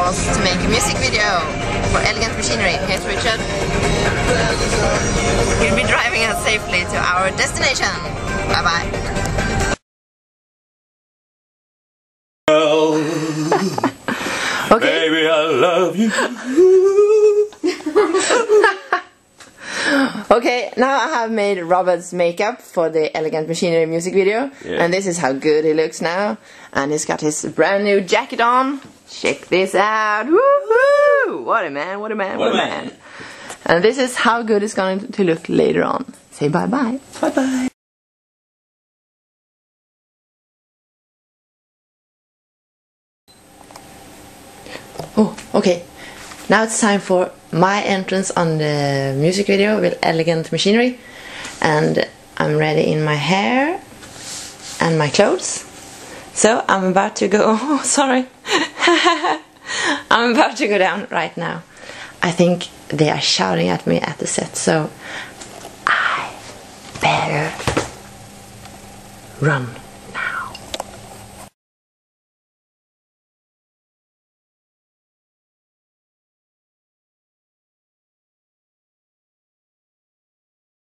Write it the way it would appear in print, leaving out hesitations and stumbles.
was to make a music video for Elegant Machinery. Here's Richard. He'll be driving us safely to our destination. Bye bye. Okay. Baby, I love you. Okay, now I have made Robert's makeup for the Elegant Machinery music video. Yeah. And this is how good he looks now. And he's got his brand new jacket on. Check this out. Woohoo! What a man, what a man, what a man. And this is how good it's going to look later on. Say bye-bye. Bye-bye. Oh, okay. Now it's time for my entrance on the music video with Elegant Machinery. And I'm ready in my hair and my clothes. So I'm about to go, oh sorry. I'm about to go down right now. I think they are shouting at me at the set, so I better run.